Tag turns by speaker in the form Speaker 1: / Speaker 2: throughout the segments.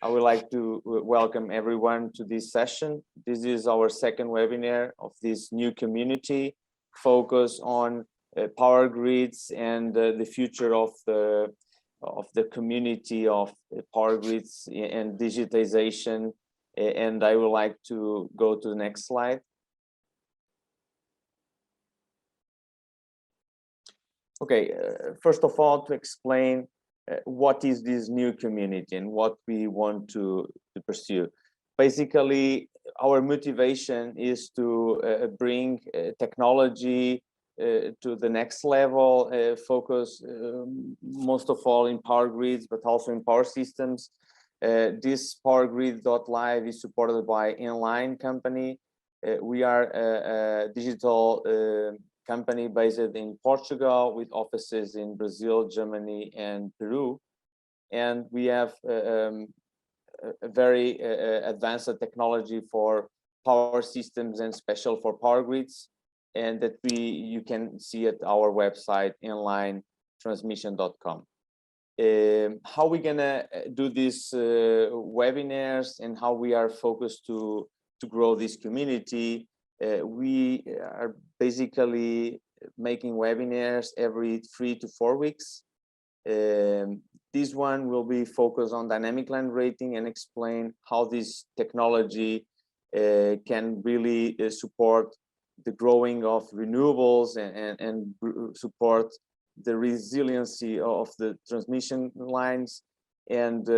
Speaker 1: I would like to welcome everyone to this session. This is our second webinar of this new community focus on power grids and the future of the community of power grids and digitization. And I would like to go to the next slide. Okay, first of all, to explain what is this new community and what we want to pursue. Basically, our motivation is to bring technology to the next level, focus most of all in power grids, but also in power systems. This powergrid.live is supported by Enline company. We are a digital company based in Portugal with offices in Brazil, Germany, and Peru. And we have a very advanced technology for power systems and special for power grids, and that you can see at our website, enlinetransmission.com. How we gonna do these webinars and how we are focused to grow this community. We are basically making webinars every 3 to 4 weeks. This one will be focused on dynamic land rating and explain how this technology can really support the growing of renewables and support the resiliency of the transmission lines. And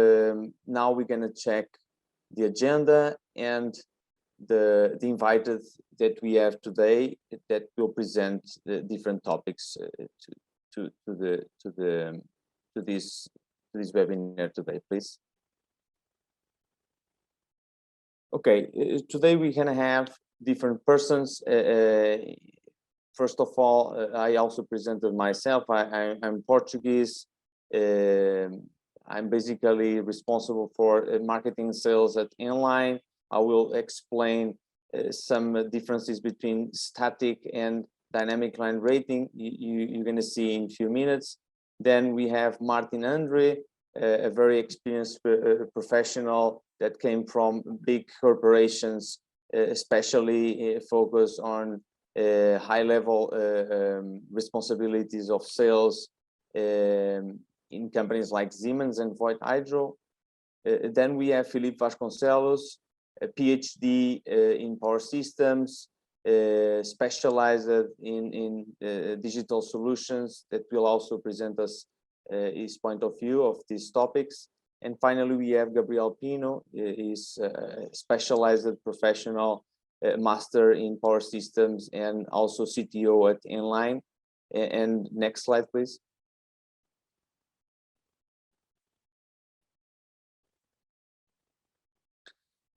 Speaker 1: now we're going to check the agenda and the invited that we have today that will present the different topics to this webinar today, please. Okay, today we're gonna have different persons. First of all, I also presented myself. I'm Portuguese. I'm basically responsible for marketing sales at Enline. I will explain some differences between static and dynamic line rating. You're going to see in a few minutes. Then we have Martin Andre, a very experienced professional that came from big corporations, especially focused on high-level responsibilities of sales in companies like Siemens and Voith Hydro. Then we have Felipe Vasconcelos, a PhD in power systems, specialized in digital solutions, that will also present us his point of view of these topics. And finally, we have Gabriel Pino, is a specialized professional master in power systems and also CTO at Enline. And next slide, please.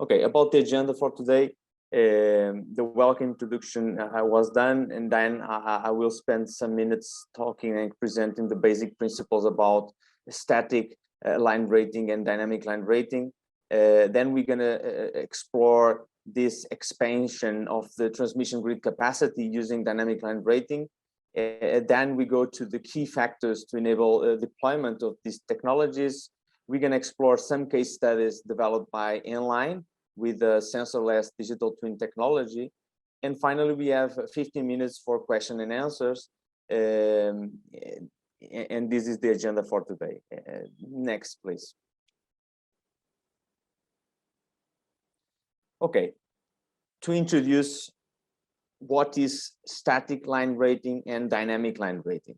Speaker 1: Okay, about the agenda for today, the welcome introduction was done, and then I will spend some minutes talking and presenting the basic principles about static line rating and dynamic line rating. Then we're gonna explore this expansion of the transmission grid capacity using dynamic line rating. Then we go to the key factors to enable deployment of these technologies. We're going to explore some case studies developed by Enline with the sensorless digital twin technology. And finally, we have 15 minutes for question and answers. And this is the agenda for today. Next, please. Okay, to introduce what is static line rating and dynamic line rating.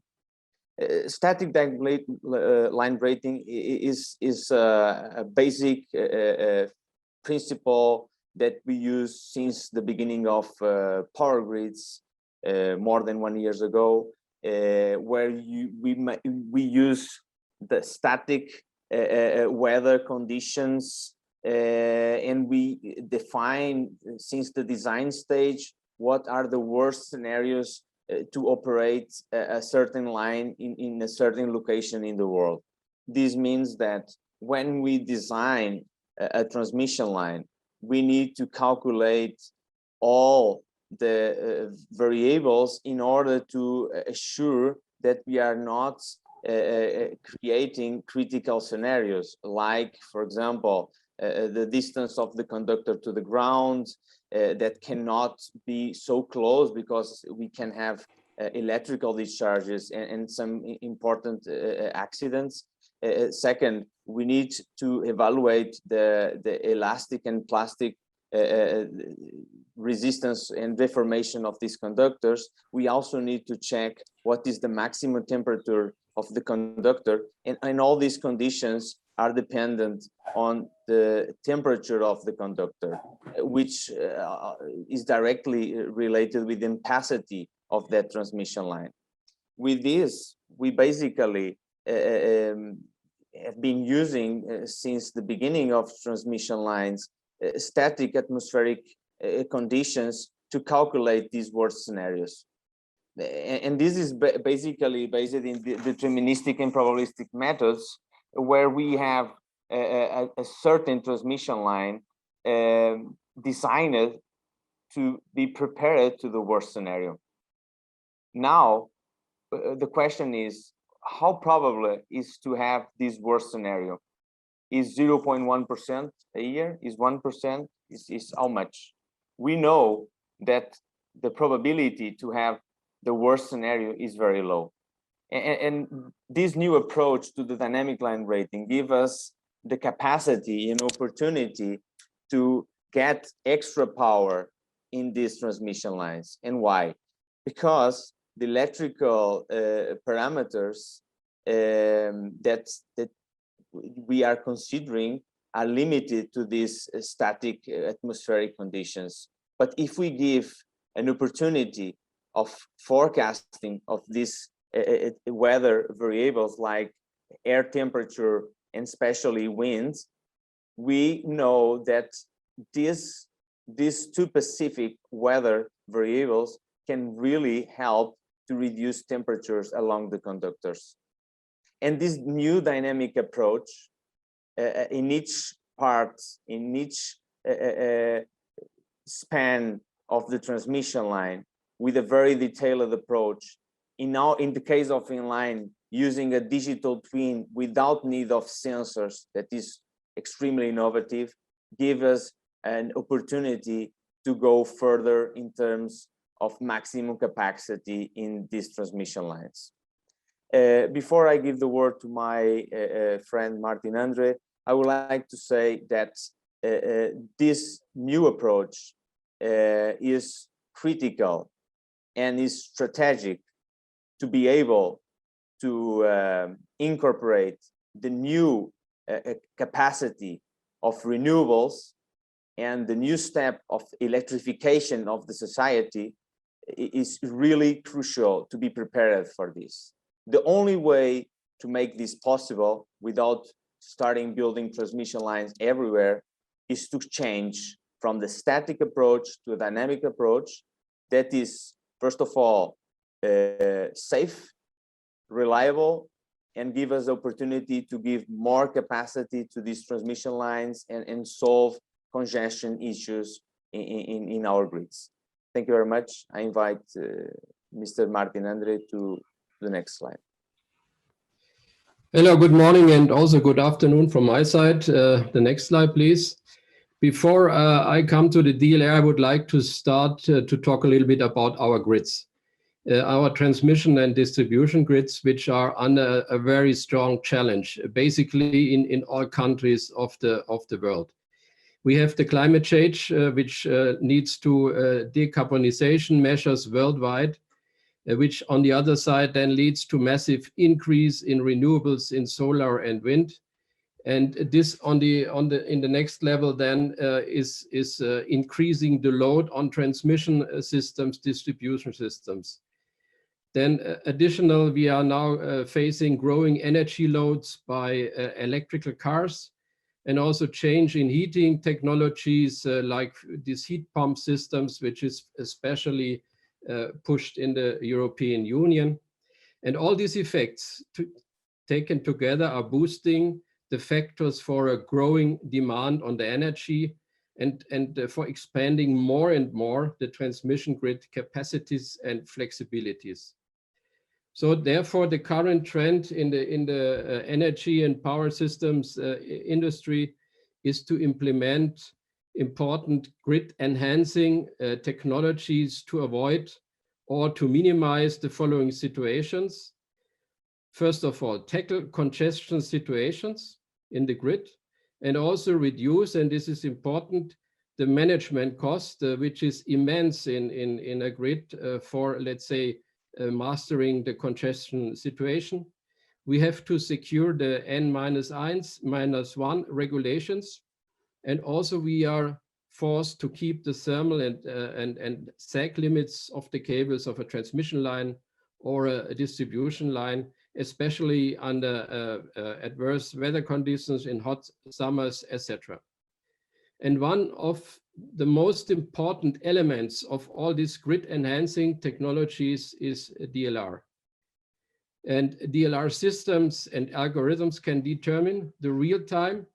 Speaker 1: Static line rating is a basic principle that we use since the beginning of power grids more than 1 year ago, where we use the static weather conditions and we define since the design stage what are the worst scenarios to operate a certain line in a certain location in the world. This means that when we design a transmission line, we need to calculate all the variables in order to assure that we are not creating critical scenarios, like, for example, the distance of the conductor to the ground that cannot be so close because we can have electrical discharges and some important accidents. Second, we need to evaluate the elastic and plastic resistance and deformation of these conductors. We also need to check what is the maximum temperature of the conductor, and all these conditions are dependent on the temperature of the conductor, which is directly related with the ampacity of that transmission line. With this, we basically have been using since the beginning of transmission lines static atmospheric conditions to calculate these worst scenarios. And this is basically based in the deterministic and probabilistic methods, where we have a certain transmission line designed to be prepared to the worst scenario. Now, the question is, how probable is to have this worst scenario? Is 0.1% a year? Is 1%? Is how much? We know that the probability to have the worst scenario is very low. And this new approach to the dynamic line rating gives us the capacity and opportunity to get extra power in these transmission lines. And why? Because the electrical parameters that we are considering are limited to these static atmospheric conditions. But if we give an opportunity of forecasting of these weather variables like air temperature and especially winds, we know that these two specific weather variables can really help to reduce temperatures along the conductors. And this new dynamic approach in each part, in each span of the transmission line, with a very detailed approach. In the case of Enline, using a digital twin without need of sensors, that is extremely innovative, give us an opportunity to go further in terms of maximum capacity in these transmission lines. Before I give the word to my friend Martin Andre, I would like to say that this new approach is critical and is strategic to be able to incorporate the new capacity of renewables and the new step of electrification of the society is really crucial to be prepared for this. The only way to make this possible without starting building transmission lines everywhere is to change from the static approach to a dynamic approach that is, first of all, safe, reliable, and give us the opportunity to give more capacity to these transmission lines and solve congestion issues in our grids. Thank you very much. I invite Mr. Martin Andre to the next slide.
Speaker 2: Hello, good morning, and also good afternoon from my side. The next slide, please. Before I come to the DLR, I would like to start to talk a little bit about our grids. Our transmission and distribution grids, which are under a very strong challenge, basically in all countries of the world. We have the climate change, which leads to decarbonization measures worldwide, which on the other side then leads to massive increase in renewables in solar and wind. And this in the next level then is increasing the load on transmission systems, distribution systems. Then additional, we are now facing growing energy loads by electrical cars, and also change in heating technologies like these heat pump systems, which is especially pushed in the European Union. And all these effects taken together are boosting the factors for a growing demand on the energy and for expanding more and more the transmission grid capacities and flexibilities. So therefore, the current trend in the energy and power systems industry is to implement important grid enhancing technologies to avoid or to minimize the following situations. First of all, tackle congestion situations in the grid and also reduce, and this is important, the management cost, which is immense in a grid for, let's say, mastering the congestion situation. We have to secure the N-1 regulations, and also we are forced to keep the thermal and sag limits of the cables of a transmission line or a distribution line, especially under adverse weather conditions in hot summers, etc. And one of the most important elements of all these grid enhancing technologies is DLR. And DLR systems and algorithms can determine the real-time,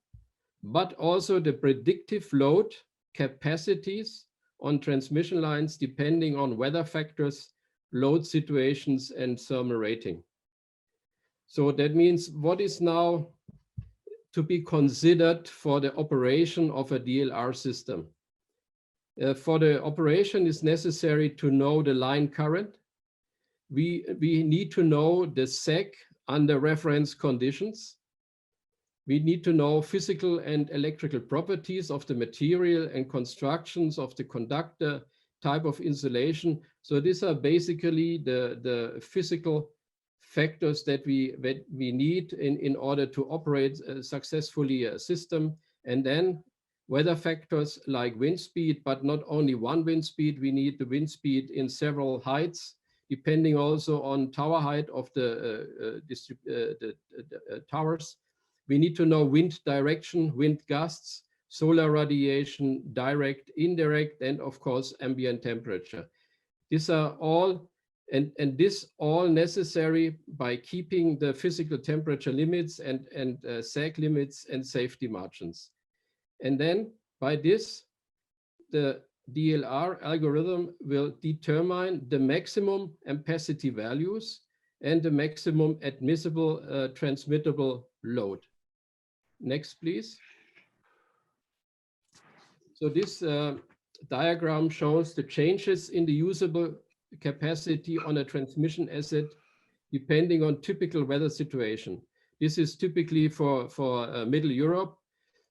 Speaker 2: but also the predictive load capacities on transmission lines depending on weather factors, load situations, and thermal rating. So that means what is now to be considered for the operation of a DLR system. For the operation, it's necessary to know the line current. We need to know the sag under reference conditions. We need to know physical and electrical properties of the material and constructions of the conductor, type of insulation. So these are basically the physical factors that we need in order to operate successfully a system. And then weather factors like wind speed, but not only one wind speed, we need the wind speed in several heights, depending also on tower height of the towers. We need to know wind direction, wind gusts, solar radiation, direct, indirect, and of course, ambient temperature. These are all and this all necessary by keeping the physical temperature limits and sag limits and safety margins. And then by this, the DLR algorithm will determine the maximum ampacity values and the maximum admissible transmittable load. Next, please. So this diagram shows the changes in the usable capacity on a transmission asset depending on typical weather situation. This is typically for Middle Europe.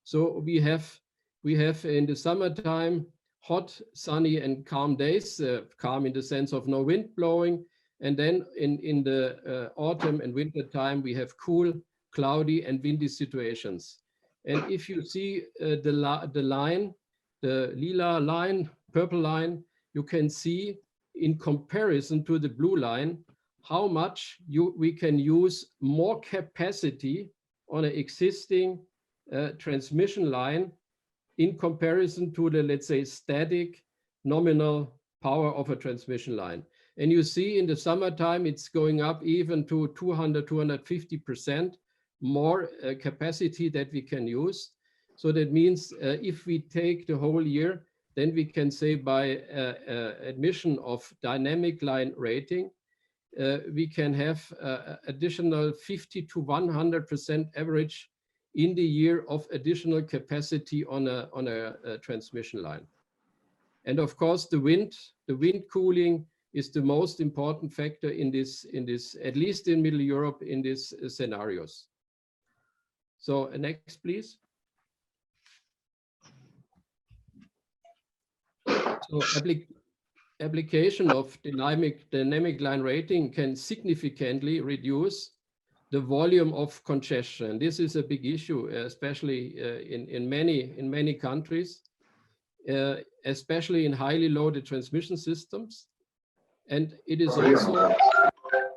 Speaker 2: So we have in the summertime hot, sunny, and calm days, calm in the sense of no wind blowing. And then in the autumn and winter time, we have cool, cloudy, and windy situations. And if you see the line, the lila line, purple line, you can see in comparison to the blue line, how much we can use more capacity on an existing transmission line in comparison to the, let's say, static nominal power of a transmission line. And you see in the summertime, it's going up even to 200, 250% more capacity that we can use. So that means if we take the whole year, then we can say by admission of dynamic line rating, we can have additional 50 to 100% average in the year of additional capacity on a transmission line. And of course, the wind cooling is the most important factor in this, at least in Middle Europe, in these scenarios. So next, please. So application of dynamic line rating can significantly reduce the volume of congestion. This is a big issue, especially in many countries, especially in highly loaded transmission systems. And it is also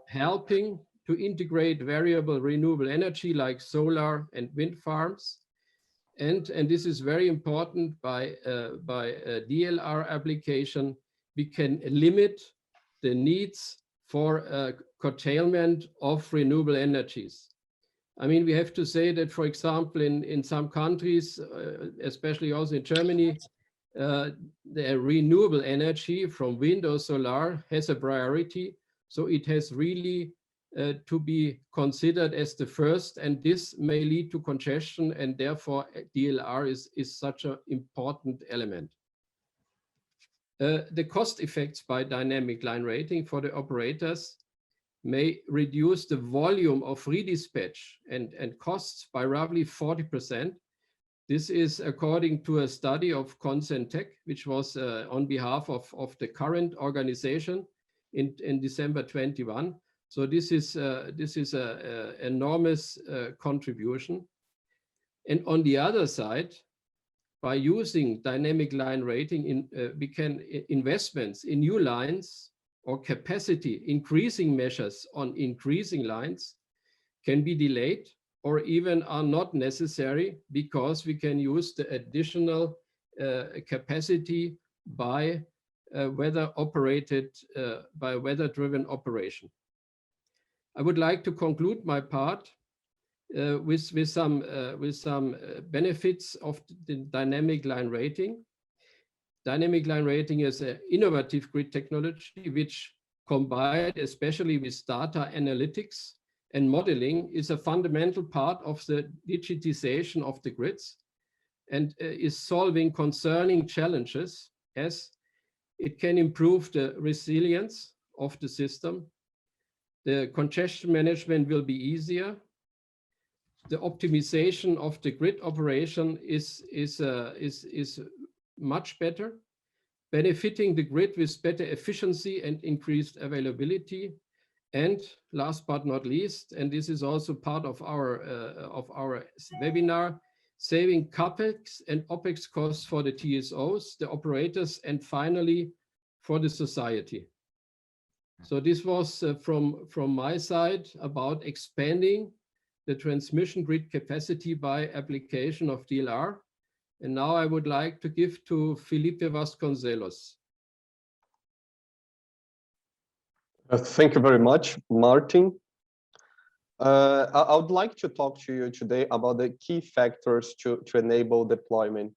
Speaker 2: helping to integrate variable renewable energy like solar and wind farms. And this is very important by a DLR application, we can limit the needs for curtailment of renewable energies. I mean, we have to say that, for example, in some countries, especially also in Germany, the renewable energy from wind or solar has a priority. So it has really to be considered as the first, and this may lead to congestion, and therefore DLR is such an important element. The cost effects by dynamic line rating for the operators may reduce the volume of redispatch and costs by roughly 40%. This is according to a study of Consentech, which was on behalf of the current organization in December 21. So this is an enormous contribution. And on the other side, by using dynamic line rating, we can investments in new lines or capacity increasing measures on increasing lines can be delayed or even are not necessary, because we can use the additional capacity by weather-driven operation. I would like to conclude my part with some benefits of the dynamic line rating. Dynamic line rating is an innovative grid technology which, combined especially with data analytics and modeling, is a fundamental part of the digitization of the grids, and is solving concerning challenges, as it can improve the resilience of the system. The congestion management will be easier. The optimization of the grid operation is much better, benefiting the grid with better efficiency and increased availability. And last but not least, and this is also part of our webinar, saving CapEx and OpEx costs for the TSOs, the operators, and finally for the society. So this was from my side about expanding the transmission grid capacity by application of DLR. And now I would like to give to Felipe Vasconcelos.
Speaker 3: Thank you very much, Martin. I would like to talk to you today about the key factors to enable deployment.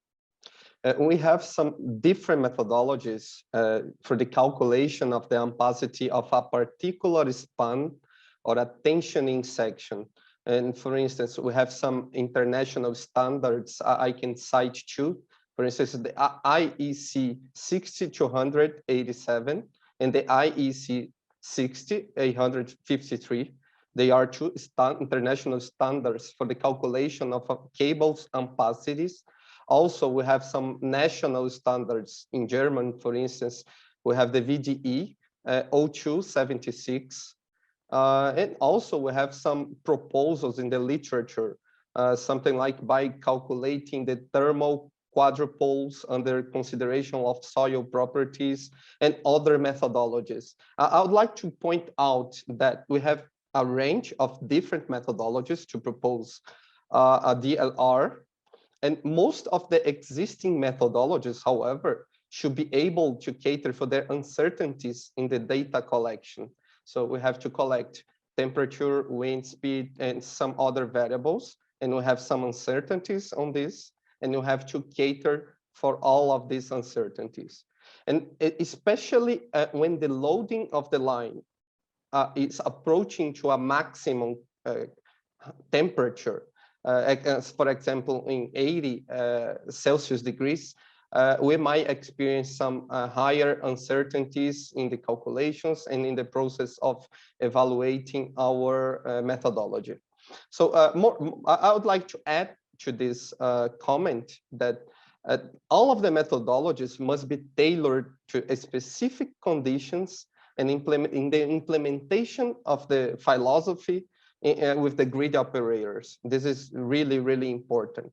Speaker 3: We have some different methodologies for the calculation of the ampacity of a particular span or a tensioning section. And for instance, we have some international standards. I can cite two. For instance, the IEC 60287 and the IEC 60853. They are two international standards for the calculation of cables ampacities. Also, we have some national standards in German. For instance, we have the VDE 0276. And also we have some proposals in the literature, something like by calculating the thermal quadrupoles under consideration of soil properties and other methodologies. I would like to point out that we have a range of different methodologies to propose a DLR, and most of the existing methodologies, however, should be able to cater for their uncertainties in the data collection. So we have to collect temperature, wind speed, and some other variables, and we have some uncertainties on this, and you have to cater for all of these uncertainties. And especially when the loading of the line is approaching to a maximum temperature, as for example, in 80 Celsius degrees, we might experience some higher uncertainties in the calculations and in the process of evaluating our methodology. So I would like to add to this comment that all of the methodologies must be tailored to specific conditions and in the implementation of the philosophy with the grid operators. This is really, really important.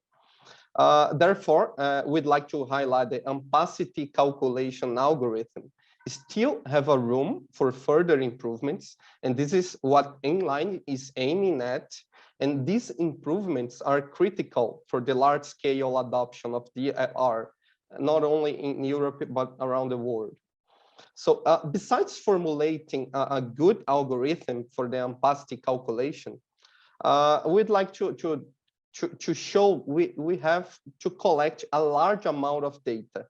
Speaker 3: Therefore, we'd like to highlight the ampacity calculation algorithm still have a room for further improvements, and this is what Enline is aiming at. And these improvements are critical for the large-scale adoption of DLR, not only in Europe, but around the world. So besides formulating a good algorithm for the ampacity calculation, we'd like to show we have to collect a large amount of data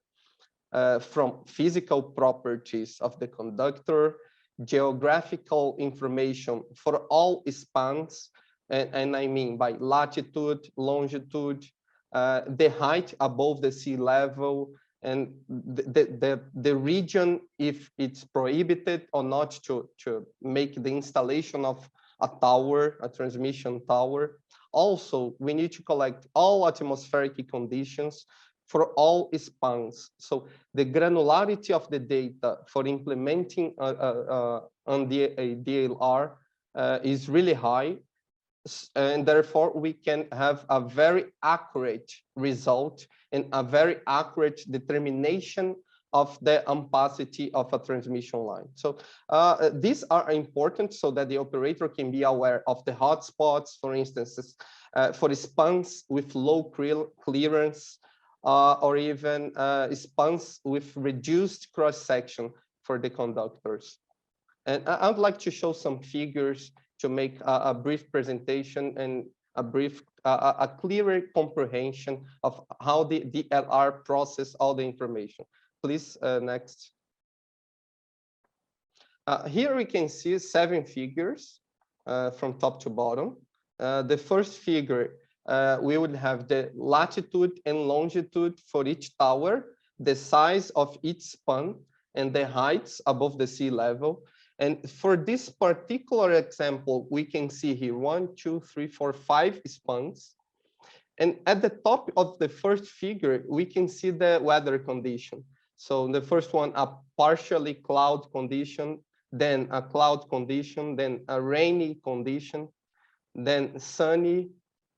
Speaker 3: from physical properties of the conductor geographical information for all spans, and I mean by latitude, longitude, the height above the sea level, and the region, if it's prohibited or not to make the installation of a tower, a transmission tower. Also, we need to collect all atmospheric conditions for all spans. So the granularity of the data for implementing on the DLR is really high, and therefore we can have a very accurate result and a very accurate determination of the ampacity of a transmission line. So these are important so that the operator can be aware of the hotspots, for instance, for spans with low clearance, or even spans with reduced cross-section for the conductors. And I would like to show some figures to make a brief presentation and a clearer comprehension of how the DLR process all the information. Please, next. Here we can see 7 figures from top to bottom. The first figure, we would have the latitude and longitude for each tower, the size of each span, and the heights above the sea level. And for this particular example, we can see here 1, 2, 3, 4, 5 spans. And at the top of the first figure, we can see the weather condition. So the first one, a partially cloud condition, then a cloud condition, then a rainy condition, then sunny,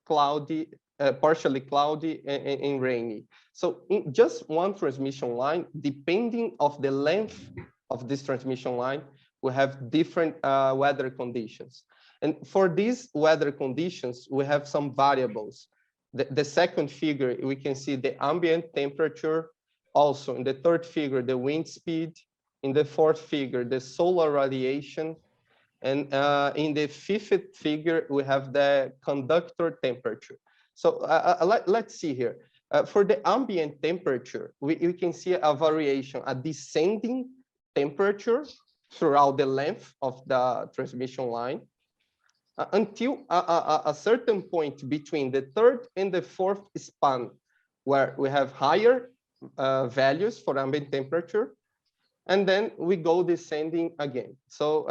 Speaker 3: cloudy, partially cloudy, and rainy. So in just one transmission line, depending of the length of this transmission line, we have different weather conditions. And for these weather conditions, we have some variables. The second figure, we can see the ambient temperature. Also, in the third figure, the wind speed. In the fourth figure, the solar radiation. And in the fifth figure, we have the conductor temperature. So let's see here. For the ambient temperature, we can see a variation, a descending temperature throughout the length of the transmission line until a certain point between the third and the fourth span, where we have higher values for ambient temperature, and then we go descending again. So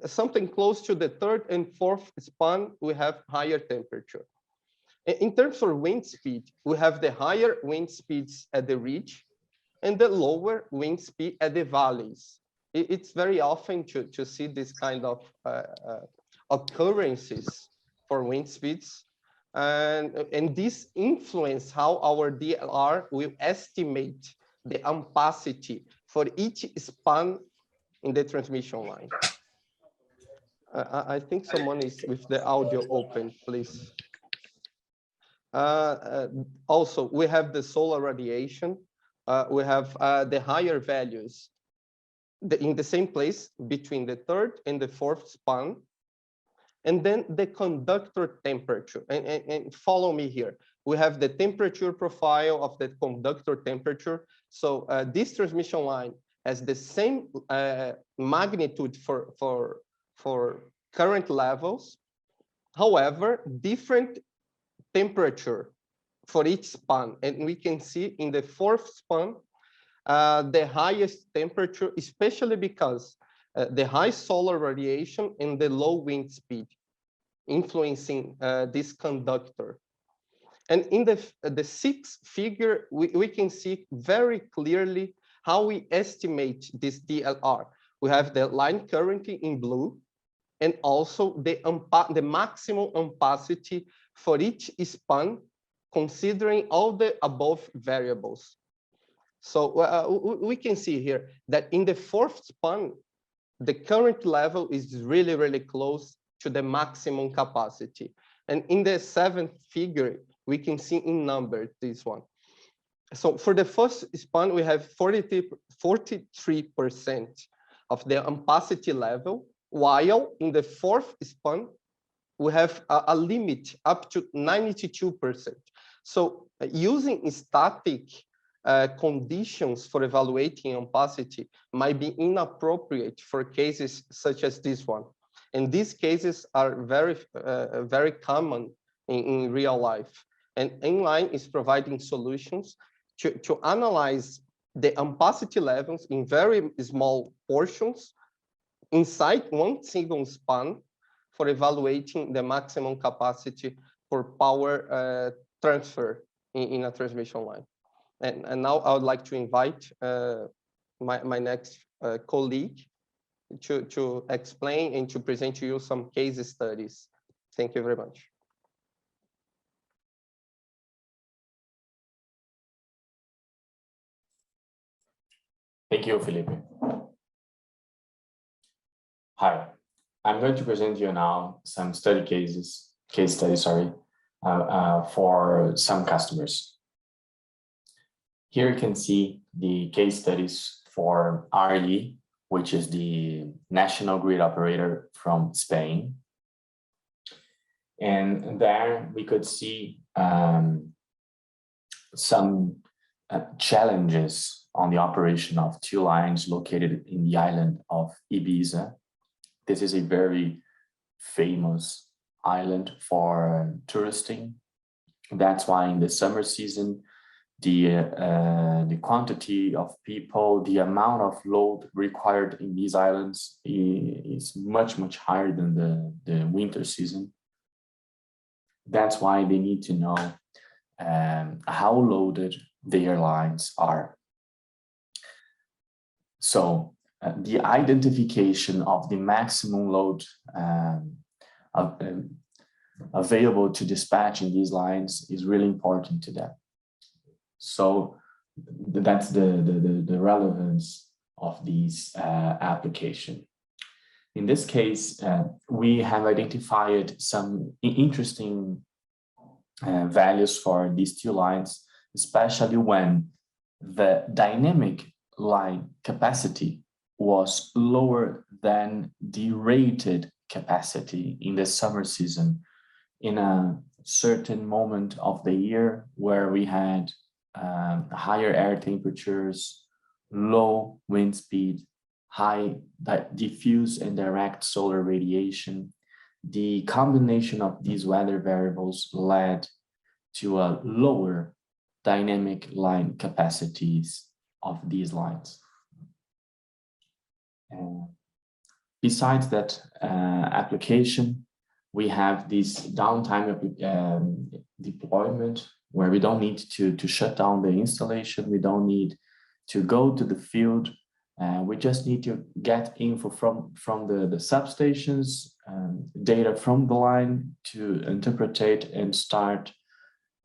Speaker 3: something close to the third and fourth span, we have higher temperature. In terms of wind speed, we have the higher wind speeds at the ridge and the lower wind speed at the valleys. It's very often to see this kind of occurrences for wind speeds. And this influence how our DLR will estimate the ampacity for each span in the transmission line. I think someone is with the audio open, please. Also, we have the solar radiation. We have the higher values in the same place between the third and the fourth span. And then the conductor temperature. And follow me here. We have the temperature profile of the conductor temperature. So this transmission line has the same magnitude for current levels. However, different temperature for each span. And we can see in the fourth span, the highest temperature, especially because the high solar radiation and the low wind speed influencing this conductor. And in the sixth figure, we can see very clearly how we estimate this DLR. We have the line current in blue, and also the maximum ampacity for each span, considering all the above variables. So we can see here that in the fourth span, the current level is really, really close to the maximum capacity. And in the seventh figure, we can see in number this one. So for the first span, we have 43% of the ampacity level, while in the fourth span, we have a limit up to 92%. So using static conditions for evaluating opacity might be inappropriate for cases such as this one. And these cases are very common in real life. And Enline is providing solutions to analyze the opacity levels in very small portions inside one single span for evaluating the maximum capacity for power transfer in a transmission line. And now I would like to invite my next colleague to explain and to present to you some case studies. Thank you very much.
Speaker 4: Thank you, Felipe. Hi, I'm going to present you now some case studies, for some customers. Here you can see the case studies for RE, which is the national grid operator from Spain. And there we could see some challenges on the operation of two lines located in the island of Ibiza. This is a very famous island for touristing. That's why in the summer season, the quantity of people, the amount of load required in these islands is much, much higher than the winter season. That's why they need to know how loaded their lines are. So the identification of the maximum load available to dispatch in these lines is really important to them. So that's the relevance of these application. In this case, we have identified some interesting values for these two lines, especially when the dynamic line capacity was lower than the rated capacity in the summer season in a certain moment of the year where we had higher air temperatures, low wind speed, high diffuse and direct solar radiation. The combination of these weather variables led to a lower dynamic line capacities of these lines. Besides that application, we have this downtime deployment where we don't need to shut down the installation. We don't need to go to the field. We just need to get info from the substations, data from the line to interpret and start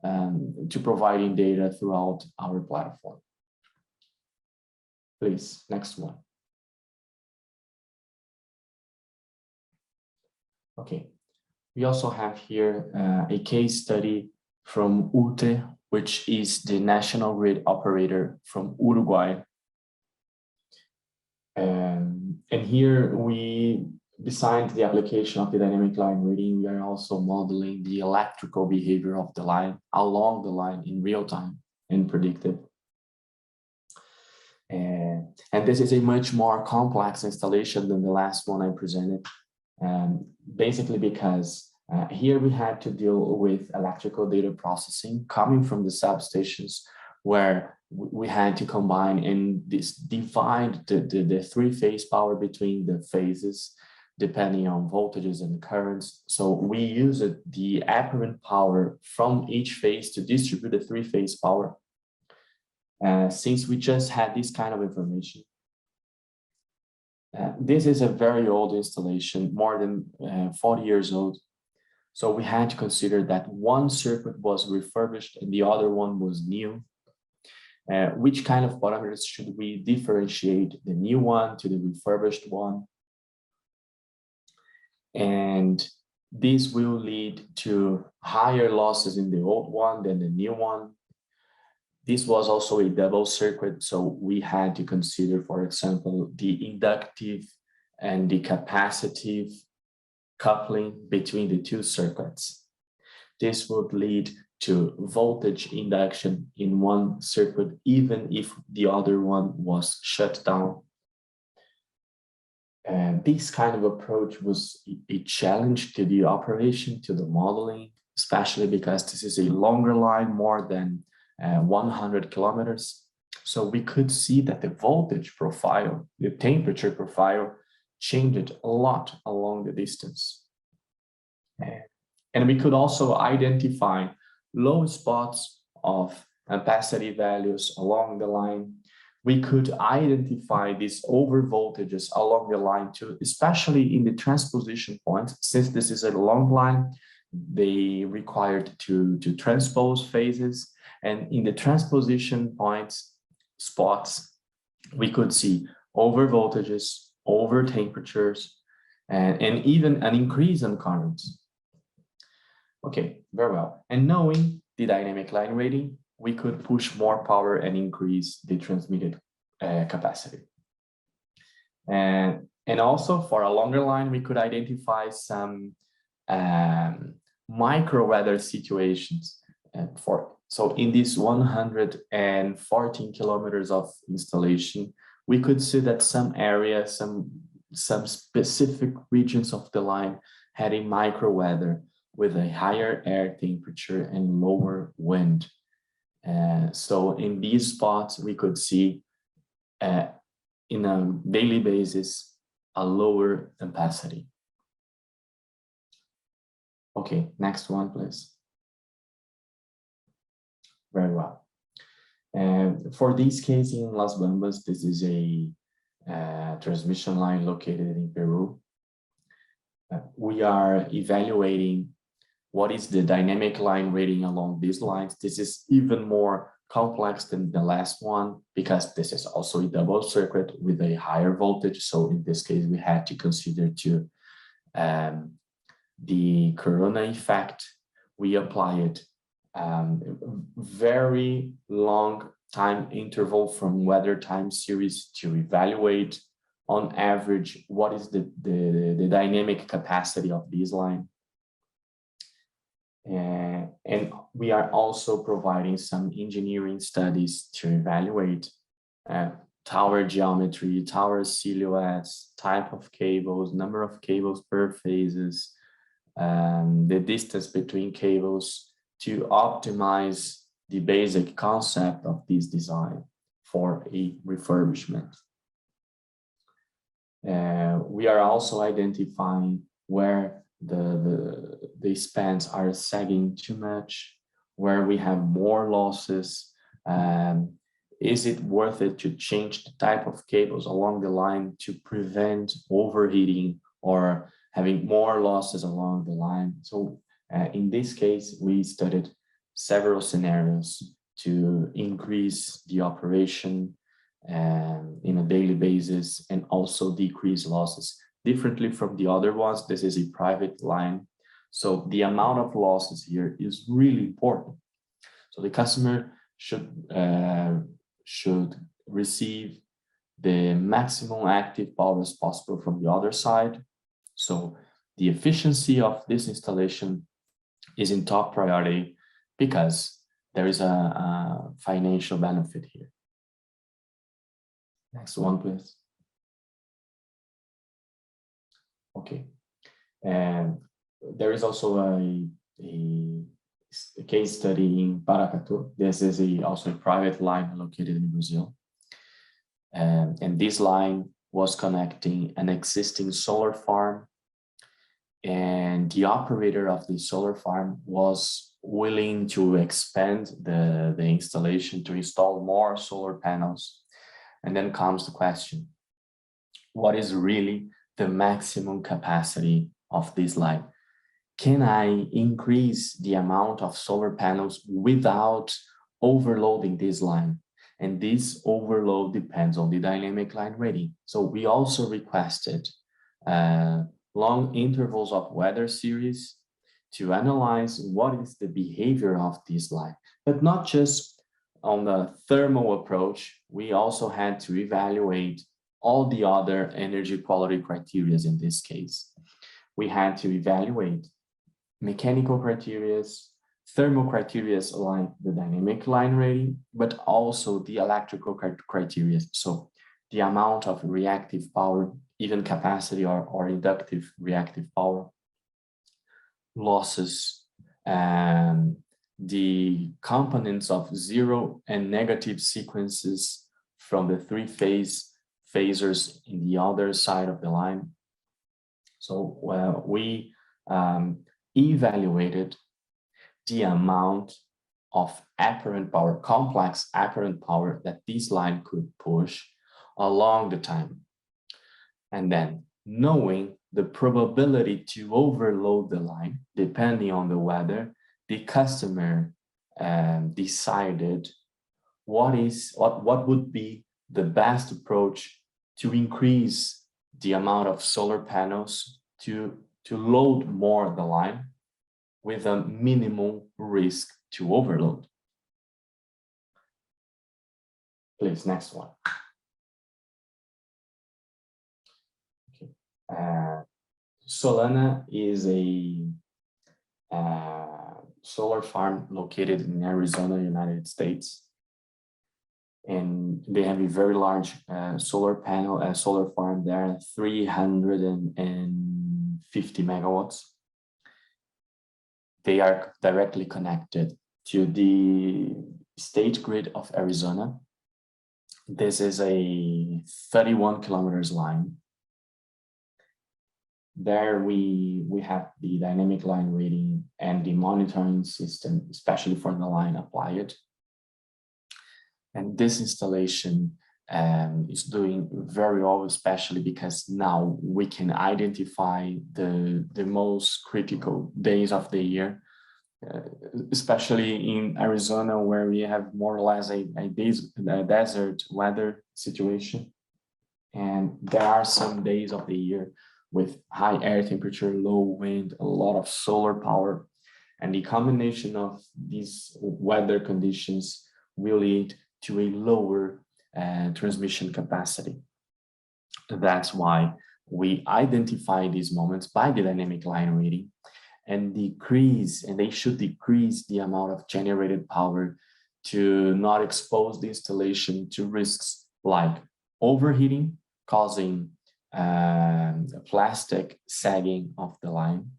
Speaker 4: to providing data throughout our platform. Please, next one. Okay, we also have here a case study from UTE, which is the national grid operator from Uruguay. And here we, besides the application of the dynamic line reading, we are also modeling the electrical behavior of the line along the line in real time and predictive. And this is a much more complex installation than the last one I presented. Basically because here we had to deal with electrical data processing coming from the substations where we had to combine and divide the three-phase power between the phases depending on voltages and currents. So we used the apparent power from each phase to distribute the three-phase power since we just had this kind of information. This is a very old installation, more than 40 years old. So we had to consider that one circuit was refurbished and the other one was new. Which kind of parameters should we differentiate the new one to the refurbished one? And this will lead to higher losses in the old one than the new one. This was also a double circuit, so we had to consider, for example, the inductive and the capacitive coupling between the two circuits. This would lead to voltage induction in one circuit, even if the other one was shut down. And this kind of approach was a challenge to the operation, to the modeling, especially because this is a longer line, more than 100 kilometers. So we could see that the voltage profile, the temperature profile, changed a lot along the distance. And we could also identify low spots of ampacity values along the line. We could identify these over voltages along the line too, especially in the transposition points. Since this is a long line, they required to transpose phases. And in the transposition points, spots, we could see over voltages, over temperatures, and even an increase in currents. Okay, very well. And knowing the dynamic line rating, we could push more power and increase the transmitted capacity. And also for a longer line, we could identify some micro weather situations. So in this 114 kilometers of installation, we could see that some areas, some specific regions of the line had a micro weather with a higher air temperature and lower wind. So in these spots, we could see in a daily basis, a lower ampacity. Okay, next one, please. Very well. And for this case in Las Bambas, this is a transmission line located in Peru. We are evaluating what is the dynamic line rating along these lines. This is even more complex than the last one because this is also a double circuit with a higher voltage. So in this case, we had to consider the corona effect. We applied very long time interval from weather time series to evaluate on average what is the dynamic capacity of this line. And we are also providing some engineering studies to evaluate tower geometry, tower silhouettes, type of cables, number of cables per phases, the distance between cables to optimize the basic concept of this design for a refurbishment. We are also identifying where the spans are sagging too much, where we have more losses. Is it worth it to change the type of cables along the line to prevent overheating or having more losses along the line? So in this case, we studied several scenarios to increase the operation in a daily basis and also decrease losses. Differently from the other ones, this is a private line. So the amount of losses here is really important. So the customer should receive the maximum active power as possible from the other side. So the efficiency of this installation is in top priority because there is a financial benefit here. Next one, please. Okay, and there is also a case study in Paracatu. This is also a private line located in Brazil. And this line was connecting an existing solar farm, and the operator of the solar farm was willing to expand the installation to install more solar panels. And then comes the question, what is really the maximum capacity of this line? Can I increase the amount of solar panels without overloading this line? And this overload depends on the dynamic line rating. So we also requested long intervals of weather series to analyze what is the behavior of this line, but not just on the thermal approach. We also had to evaluate all the other energy quality criteria in this case. We had to evaluate mechanical criteria, thermal criteria align the dynamic line rating, but also the electrical criteria. So the amount of reactive power, even capacity or inductive reactive power, losses, and the components of zero and negative sequences from the three-phase phasors in the other side of the line. So we evaluated the amount of apparent power, complex apparent power that this line could push along the time. And then knowing the probability to overload the line, depending on the weather, the customer decided what would be the best approach to increase the amount of solar panels to load more the line with a minimal risk to overload. Please, next one. Okay. Solana is a solar farm located in Arizona, United States. And they have a very large solar farm there, 350 megawatts. They are directly connected to the state grid of Arizona. This is a 31 kilometers line. There we have the dynamic line rating and the monitoring system, especially for the line applied. And this installation is doing very well, especially because now we can identify the most critical days of the year, especially in Arizona, where we have more or less a desert weather situation. And there are some days of the year with high air temperature, low wind, a lot of solar power. And the combination of these weather conditions will lead to a lower transmission capacity. That's why we identify these moments by the dynamic line rating and they should decrease the amount of generated power to not expose the installation to risks like overheating, causing plastic sagging of the line,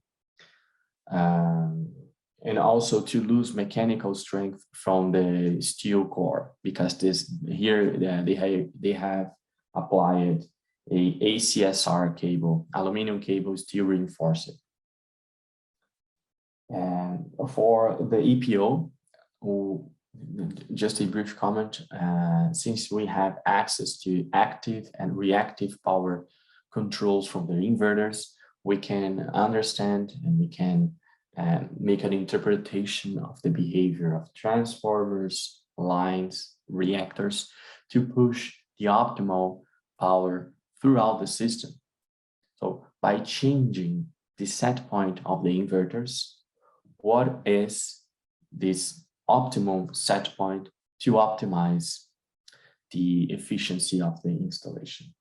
Speaker 4: and also to lose mechanical strength from the steel core, because they have applied a ACSR cable, aluminum cable, steel reinforced. And for the EPO, just a brief comment, since we have access to active and reactive power controls from the inverters, we can understand and we can make an interpretation of the behavior of transformers, lines, reactors to push the optimal power throughout the system. So by changing the set point of the inverters, what is this optimal set point to optimize the efficiency of the installation?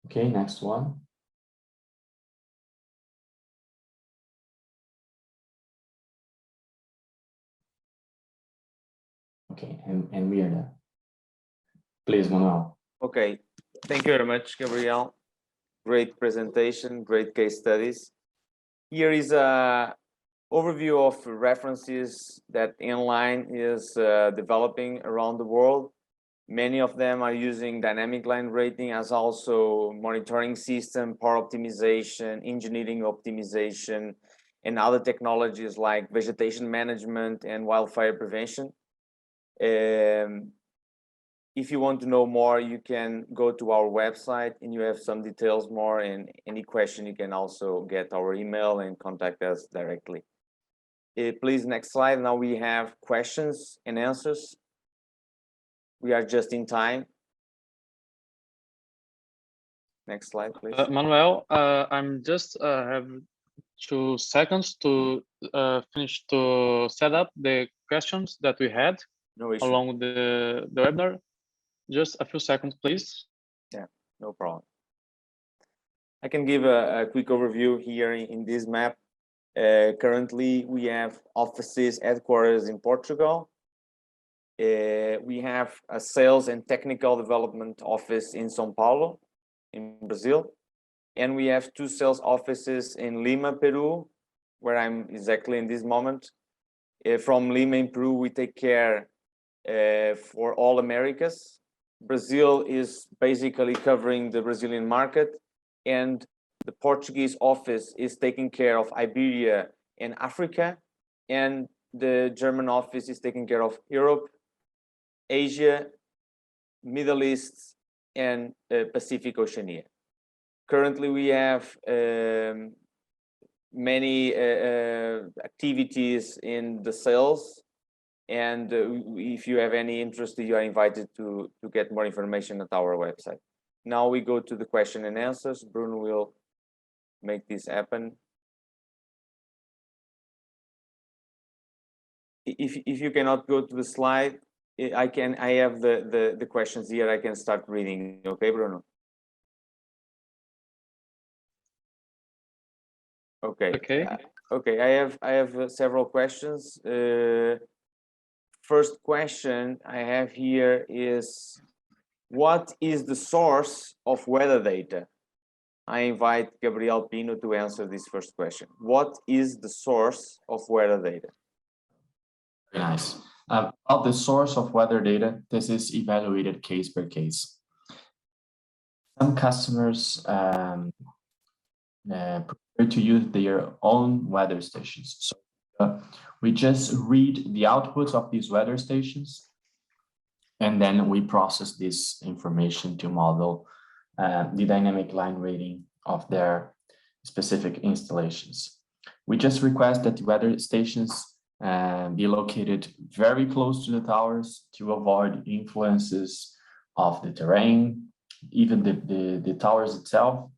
Speaker 4: Okay, next one. Okay, and we are done. Please, Manuel.
Speaker 1: Okay, thank you very much, Gabriel. Great presentation, great case studies. Here is a overview of references that Enline is developing around the world. Many of them are using dynamic line rating as also monitoring system, power optimization, engineering optimization, and other technologies like vegetation management and wildfire prevention. If you want to know more, you can go to our website and you have some details more, and any question you can also get our email and contact us directly. Please, next slide. Now we have questions and answers. We are just in time. Next slide, please.
Speaker 5: Manuel, I'm just have 2 seconds to finish to set up the questions that we had along the webinar. Just a few seconds, please.
Speaker 1: Yeah, no problem. I can give a quick overview here in this map. Currently, we have offices, headquarters in Portugal. We have a sales and technical development office in São Paulo, in Brazil. And we have 2 sales offices in Lima, Peru, where I'm exactly in this moment. From Lima in Peru, we take care for all Americas. Brazil is basically covering the Brazilian market, and the Portuguese office is taking care of Iberia and Africa, and the German office is taking care of Europe, Asia, Middle East, and Pacific Oceania. Currently, we have many activities in the sales, and if you have any interest, you are invited to get more information at our website. Now we go to the question and answers. Bruno will make this happen. If you cannot go to the slide, I have the questions here. I can start reading. Okay, Bruno? Okay.
Speaker 5: Okay.
Speaker 1: Okay, I have several questions. First question I have here is, what is the source of weather data? I invite Gabriel Pino to answer this first question. What is the source of weather data?
Speaker 4: Very nice. About the source of weather data, this is evaluated case per case. Some customers prefer to use their own weather stations. So we just read the outputs of these weather stations, and then we process this information to model the dynamic line rating of their specific installations. We just request that the weather stations be located very close to the towers to avoid influences of the terrain, even the towers itself.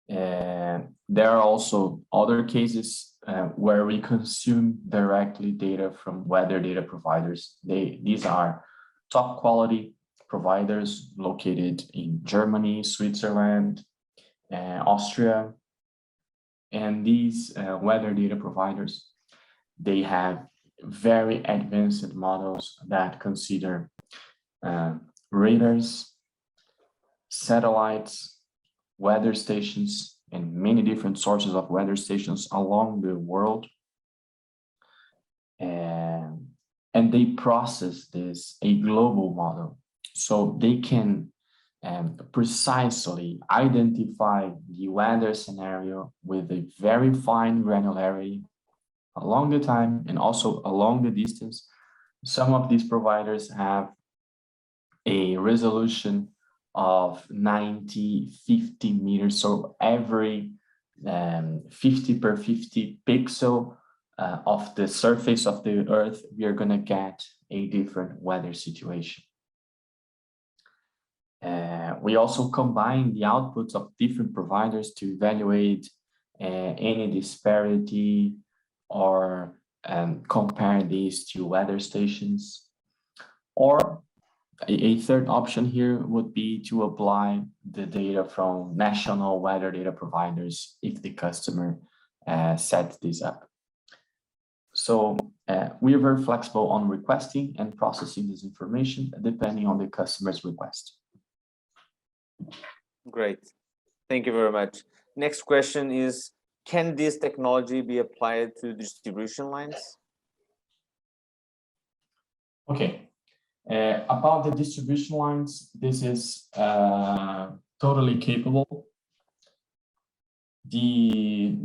Speaker 4: And there are also other cases where we consume directly data from weather data providers. These are top quality providers located in Germany, Switzerland, Austria. And these weather data providers, they have very advanced models that consider radars, satellites, weather stations, and many different sources of weather stations along the world. And they process this, a global model, so they can precisely identify the weather scenario with a very fine granularity along the time and also along the distance. Some of these providers have a resolution of 50 meters. So every 50 per 50 pixel of the surface of the Earth, we are going to get a different weather situation. We also combine the outputs of different providers to evaluate any disparity or compare these to weather stations. Or a third option here would be to apply the data from national weather data providers if the customer sets this up. So we are very flexible on requesting and processing this information depending on the customer's request.
Speaker 1: Great. Thank you very much. Next question is, can this technology be applied to distribution lines? Okay. About the distribution lines, this is totally capable. The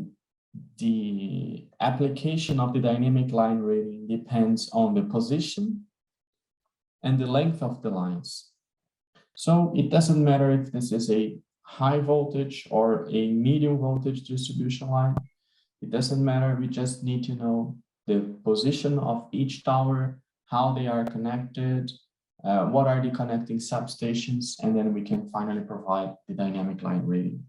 Speaker 1: application of the dynamic line rating depends on the position and the length of the lines. So it doesn't matter if this is a high voltage or a medium voltage distribution line. It doesn't matter. We just need to know the position of each tower, how they are connected, what are the connecting substations, and then we can finally provide the dynamic line rating.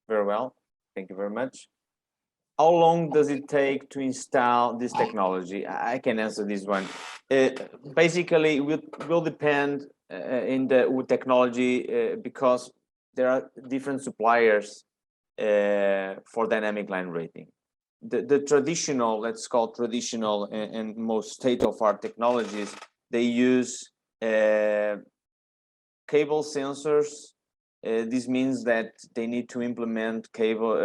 Speaker 1: Very well. Thank you very much. How long does it take to install this technology? I can answer this one. Basically, it will depend in the technology because there are different suppliers for dynamic line rating. The traditional, let's call traditional and most state-of-art technologies, they use cable sensors. This means that they need to implement cable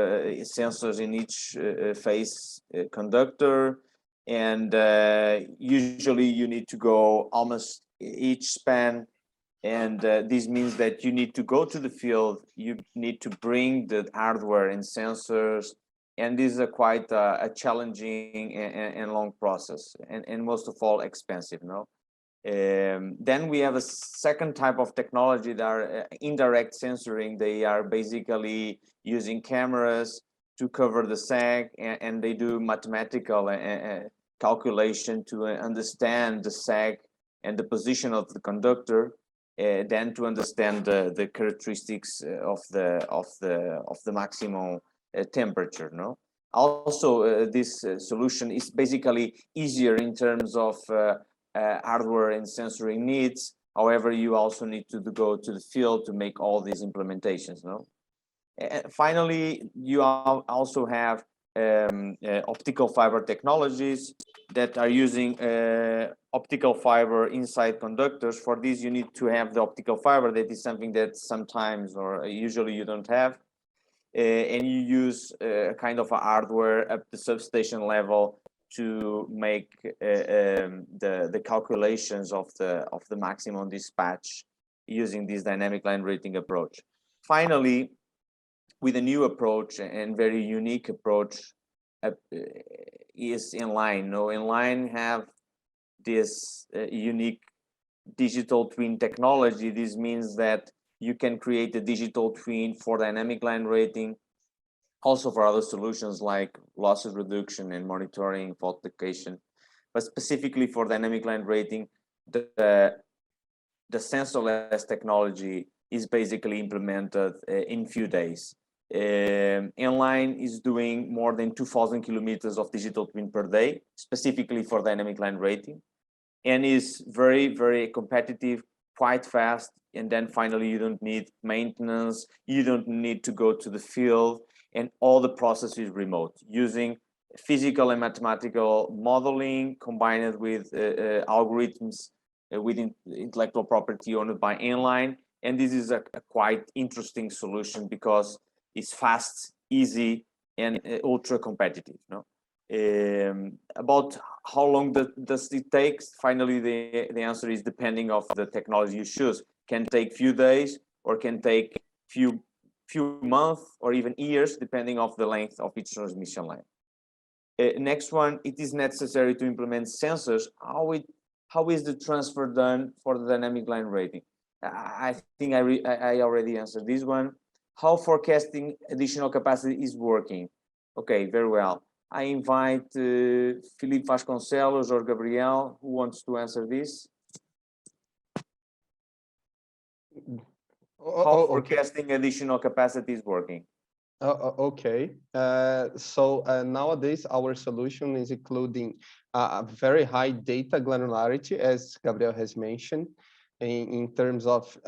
Speaker 1: sensors in each phase conductor, and usually you need to go almost each span, and this means that you need to go to the field, you need to bring the hardware and sensors, and this is a quite a challenging and long process, and most of all expensive, no? Then we have a second type of technology that are indirect sensoring. They are basically using cameras to cover the sag, and they do mathematical calculation to understand the sag and the position of the conductor, then to understand the characteristics of the maximum temperature. No. Also, this solution is basically easier in terms of hardware and sensory needs. However, you also need to go to the field to make all these implementations. No. Finally, you also have optical fiber technologies that are using optical fiber inside conductors. For this, you need to have the optical fiber. That is something that sometimes or usually you don't have, and you use kind of a hardware at the substation level to make the calculations of the maximum dispatch using this dynamic line rating approach. Finally, with a new approach and very unique approach is Enline. No, Enline have this unique digital twin technology. This means that you can create a digital twin for dynamic line rating, also for other solutions like losses reduction and monitoring fault location, but specifically for dynamic line rating, the sensorless technology is basically implemented in few days. Enline is doing more than 2,000 kilometers of digital twin per day, specifically for dynamic line rating, and is very, very competitive, quite fast. And then finally, you don't need maintenance, you don't need to go to the field, and all the process is remote, using physical and mathematical modeling combined with algorithms with intellectual property owned by Enline. And this is a quite interesting solution because it's fast, easy, and ultra competitive. No? About how long does it take? Finally, the answer is depending of the technology you choose. Can take few days or can take few months or even years, depending of the length of each transmission line. Next one, it is necessary to implement sensors. How is the transfer done for the dynamic line rating? I think I already answered this one. How forecasting additional capacity is working? Okay, very well. I invite Felipe Vasconcelos or Gabriel, who wants to answer this. How forecasting additional capacity is working?
Speaker 3: Okay. So nowadays, our solution is including a very high data granularity, as Gabriel has mentioned, in terms of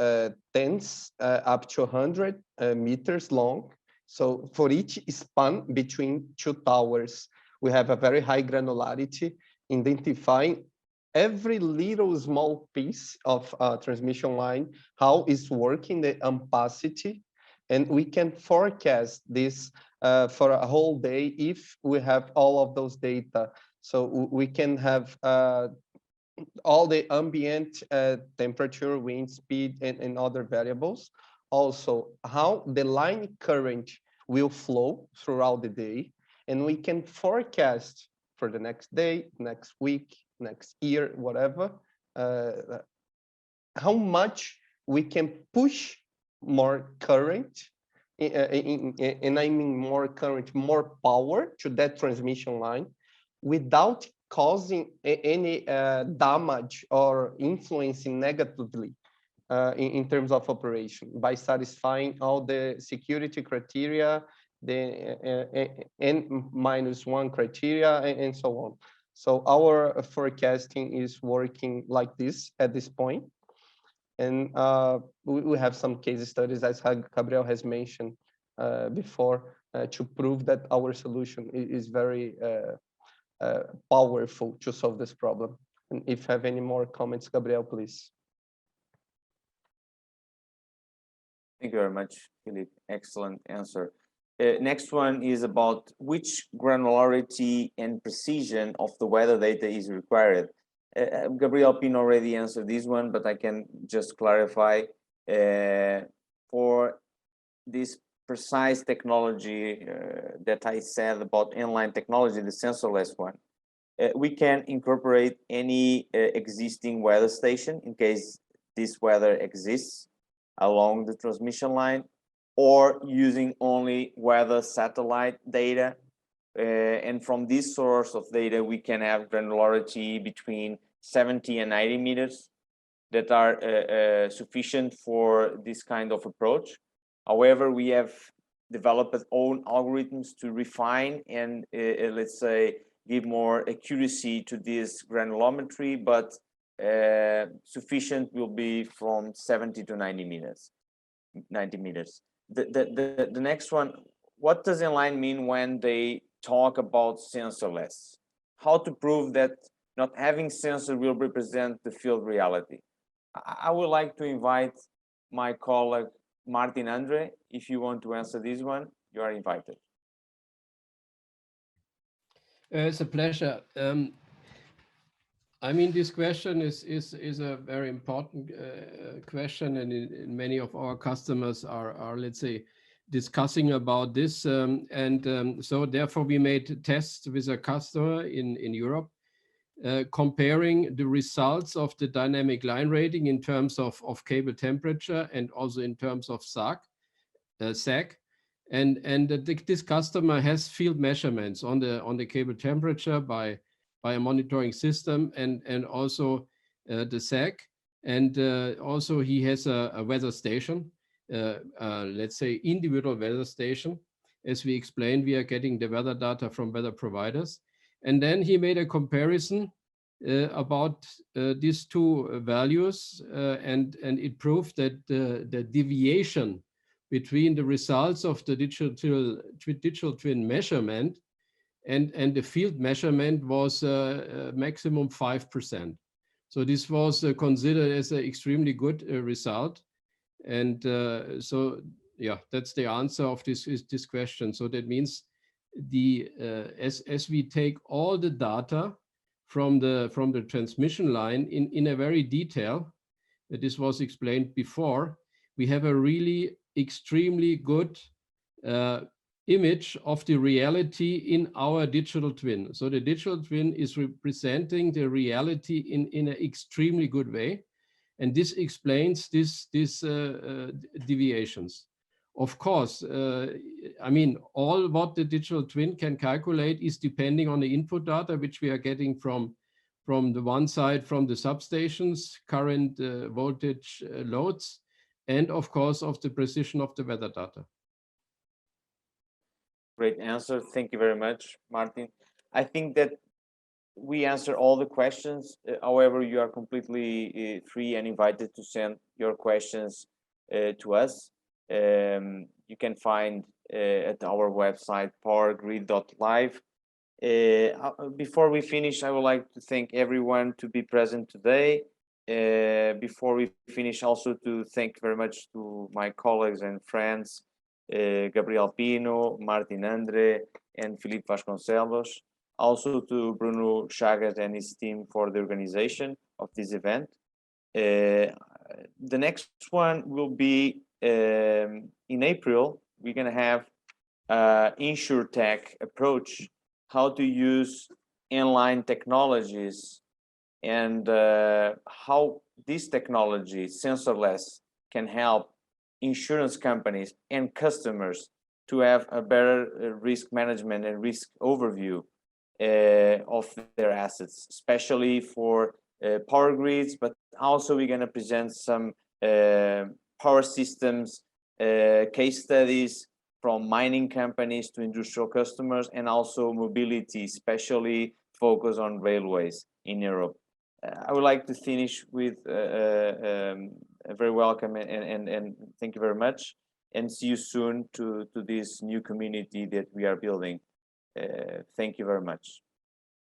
Speaker 3: tens up to 100 meters long. So for each span between two towers, we have a very high granularity, identifying every little small piece of transmission line, how it's working, the ampacity, and we can forecast this for a whole day if we have all of those data. So we can have all the ambient temperature, wind speed, and other variables. Also, how the line current will flow throughout the day, and we can forecast for the next day, next week, next year, whatever, how much we can push more current, and I mean more current, more power to that transmission line without causing any damage or influencing negatively in terms of operation, by satisfying all the security criteria, the N-1 criteria, and so on. So our forecasting is working like this at this point. And we have some case studies, as Gabriel has mentioned before, to prove that our solution is very powerful to solve this problem. And if you have any more comments, Gabriel, please.
Speaker 1: Thank you very much, Philip. Excellent answer. Next one is about which granularity and precision of the weather data is required. Gabriel Pino already answered this one, but I can just clarify. For this precise technology that I said about Enline technology, the sensorless one, we can incorporate any existing weather station in case this weather exists along the transmission line, or using only weather satellite data. And from this source of data, we can have granularity between 70 and 90 meters that are sufficient for this kind of approach. However, we have developed own algorithms to refine and let's say give more accuracy to this granulometry, but sufficient will be from 70 to 90 meters. The next one, what does Enline mean when they talk about sensorless? How to prove that not having sensor will represent the field reality? I would like to invite my colleague Martin Andre. If you want to answer this one, you are invited.
Speaker 2: It's a pleasure. I mean, this question is a very important question, and many of our customers are let's say, discussing about this. So therefore, we made tests with a customer in Europe, comparing the results of the dynamic line rating in terms of cable temperature and also in terms of sag. This customer has field measurements on the cable temperature by a monitoring system and also the sag, and also he has a weather station, let's say individual weather station. As we explained, we are getting the weather data from weather providers, and then he made a comparison about these two values, and it proved that the deviation between the results of the digital twin measurement and the field measurement was maximum 5%. So this was considered as an extremely good result. And so, yeah, that's the answer of this question. So that means as we take all the data from the transmission line in a very detail, this was explained before, we have a really extremely good image of the reality in our digital twin. So the digital twin is representing the reality in an extremely good way. And this explains these deviations. Of course, I mean, all what the digital twin can calculate is depending on the input data, which we are getting from the one side, from the substations, current voltage loads, and of course, of the precision of the weather data.
Speaker 1: Great answer. Thank you very much, Martin. I think that we answered all the questions. However, you are completely free and invited to send your questions to us. You can find at our website, powergrid.live. Before we finish, I would like to thank everyone to be present today. Before we finish, also to thank very much to my colleagues and friends, Gabriel Pino, Martin Andre, and Felipe Vasconcelos. Also to Bruno Chagas and his team for the organization of this event. The next one will be in April. We're going to have InsurTech approach, how to use Enline technologies and how this technology, sensorless, can help insurance companies and customers to have a better risk management and risk overview of their assets, especially for power grids, but also we're going to present some power systems case studies from mining companies to industrial customers, and also mobility, especially focus on railways in Europe. I would like to finish with a very welcome and thank you very much, and see you soon to this new community that we are building. Thank you very much.